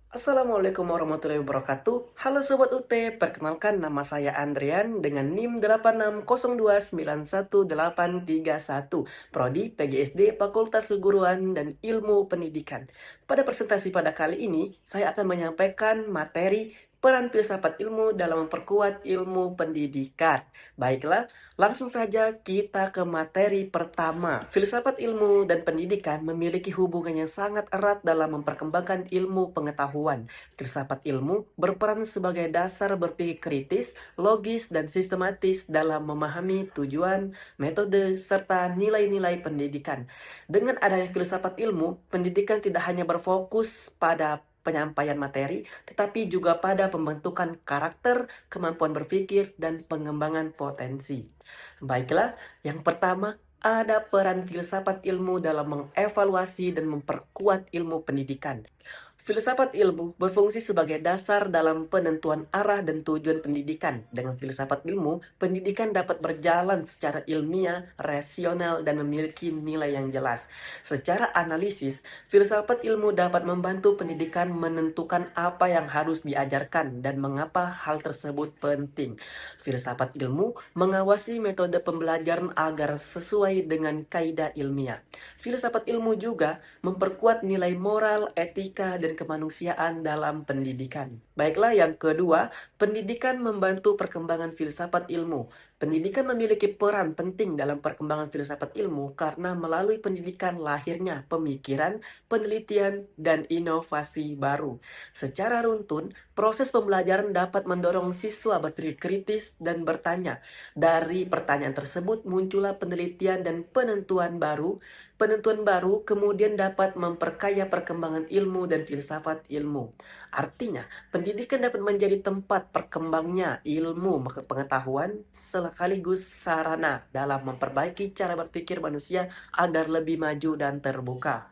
Assalamualaikum warahmatullahi wabarakatuh. Halo Sobat UT, perkenalkan nama saya Andrian dengan NIM 86029181, Prodi PGSD Fakultas Keguruan dan Ilmu Pendidikan. Pada presentasi pada kali ini, saya akan menyampaikan materi peran filsafat ilmu dalam memperkuat ilmu pendidikan. Baiklah, langsung saja kita ke materi pertama. Filsafat ilmu dan pendidikan memiliki hubungan yang sangat erat dalam memperkembangkan ilmu pengetahuan. Filsafat ilmu berperan sebagai dasar berpikir kritis, logis, dan sistematis dalam memahami tujuan, metode, serta nilai-nilai pendidikan. Dengan adanya filsafat ilmu, pendidikan tidak hanya berfokus pada penyampaian materi, tetapi juga pada pembentukan karakter, kemampuan berpikir, dan pengembangan potensi. Baiklah, yang pertama ada peran filsafat ilmu dalam mengevaluasi dan memperkuat ilmu pendidikan. Filsafat ilmu berfungsi sebagai dasar dalam penentuan arah dan tujuan pendidikan. Dengan filsafat ilmu, pendidikan dapat berjalan secara ilmiah, rasional, dan memiliki nilai yang jelas. Secara analisis, filsafat ilmu dapat membantu pendidikan menentukan apa yang harus diajarkan dan mengapa hal tersebut penting. Filsafat ilmu mengawasi metode pembelajaran agar sesuai dengan kaidah ilmiah. Filsafat ilmu juga memperkuat nilai moral, etika, dan kemanusiaan dalam pendidikan. Baiklah, yang kedua, pendidikan membantu perkembangan filsafat ilmu. Pendidikan memiliki peran penting dalam perkembangan filsafat ilmu karena melalui pendidikan lahirnya pemikiran, penelitian, dan inovasi baru. Secara runtun, proses pembelajaran dapat mendorong siswa berpikir kritis dan bertanya. Dari pertanyaan tersebut muncullah penelitian dan penentuan baru. Penentuan baru kemudian dapat memperkaya perkembangan ilmu dan filsafat ilmu. Artinya, pendidikan dapat menjadi tempat perkembangnya ilmu pengetahuan sekaligus sarana dalam memperbaiki cara berpikir manusia agar lebih maju dan terbuka.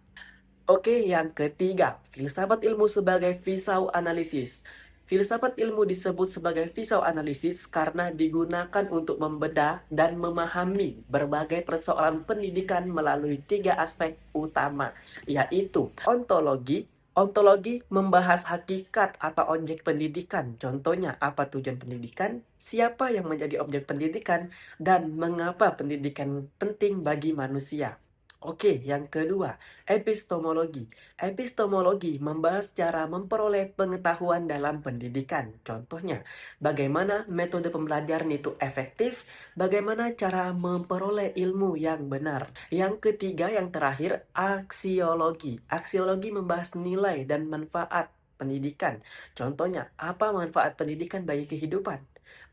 Oke, yang ketiga, filsafat ilmu sebagai pisau analisis. Filsafat ilmu disebut sebagai pisau analisis karena digunakan untuk membedah dan memahami berbagai persoalan pendidikan melalui tiga aspek utama, yaitu ontologi. Ontologi membahas hakikat atau objek pendidikan. Contohnya, apa tujuan pendidikan, siapa yang menjadi objek pendidikan, dan mengapa pendidikan penting bagi manusia. Oke, yang kedua, epistemologi. Epistemologi membahas cara memperoleh pengetahuan dalam pendidikan. Contohnya, bagaimana metode pembelajaran itu efektif, bagaimana cara memperoleh ilmu yang benar. Yang ketiga, yang terakhir, aksiologi. Aksiologi membahas nilai dan manfaat pendidikan. Contohnya, apa manfaat pendidikan bagi kehidupan?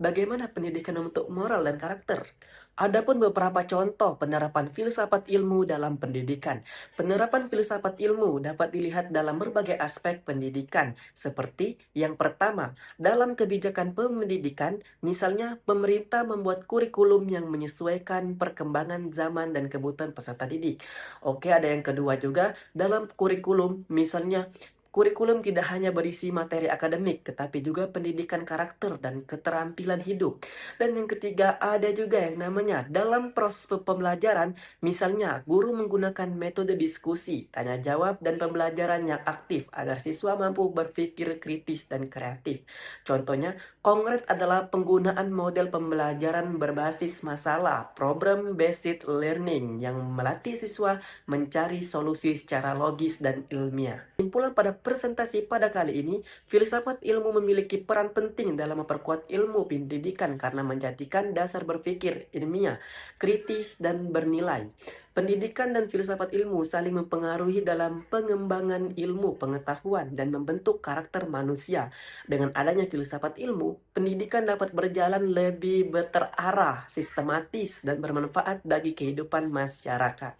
Bagaimana pendidikan membentuk moral dan karakter? Adapun beberapa contoh penerapan filsafat ilmu dalam pendidikan. Penerapan filsafat ilmu dapat dilihat dalam berbagai aspek pendidikan, seperti yang pertama, dalam kebijakan pendidikan, misalnya pemerintah membuat kurikulum yang menyesuaikan perkembangan zaman dan kebutuhan peserta didik. Oke, ada yang kedua juga, dalam kurikulum, misalnya kurikulum tidak hanya berisi materi akademik, tetapi juga pendidikan karakter dan keterampilan hidup. Dan yang ketiga, ada juga yang namanya dalam proses pembelajaran, misalnya guru menggunakan metode diskusi, tanya jawab, dan pembelajaran yang aktif agar siswa mampu berpikir kritis dan kreatif. Contohnya, Konkret adalah penggunaan model pembelajaran berbasis masalah, problem-based learning, yang melatih siswa mencari solusi secara logis dan ilmiah. Kesimpulan pada presentasi pada kali ini, filsafat ilmu memiliki peran penting dalam memperkuat ilmu pendidikan karena menjadikan dasar berpikir ilmiah, kritis, dan bernilai. Pendidikan dan filsafat ilmu saling mempengaruhi dalam pengembangan ilmu pengetahuan dan membentuk karakter manusia. Dengan adanya filsafat ilmu, pendidikan dapat berjalan lebih terarah, sistematis, dan bermanfaat bagi kehidupan masyarakat.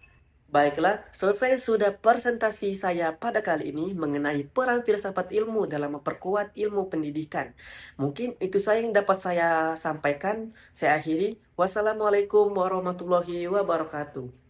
Baiklah, selesai sudah presentasi saya pada kali ini mengenai peran filsafat ilmu dalam memperkuat ilmu pendidikan. Mungkin itu saja yang dapat saya sampaikan. Saya akhiri. Wassalamualaikum warahmatullahi wabarakatuh.